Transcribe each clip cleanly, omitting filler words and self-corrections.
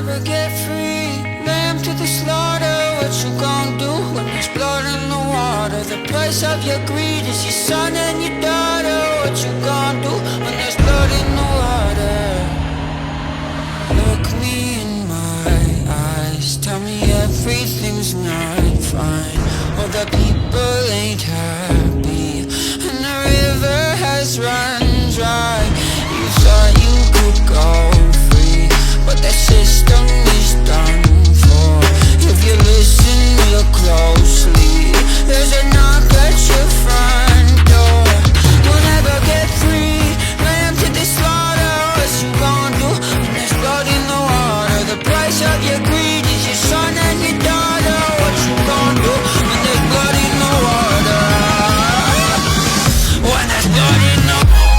never get free. Lamb to the slaughter, what you gon' do when there's blood in the water? The price of your greed is your son and your daughter. What you gon' do when there's blood in the water? Look me in my eyes, tell me everything's not fine. All the people ain't happy, and the river has run dry. You thought you could go free, but that system is done for. If you listen real closely, there's a knock at your front door. You'll never get free. Lamb to the slaughter, what you gon' do when there's blood in the water? The price of your greed is your son and your daughter. What you gon' do when there's blood in the water? When there's blood in the water.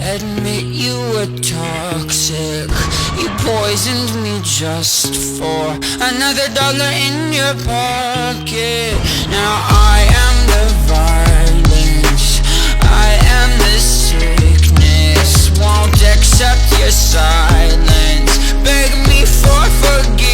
Admit you were toxic. You poisoned me just for another dollar in your pocket. Now I am the violence, I am the sickness. Won't accept your silence, beg me for forgiveness.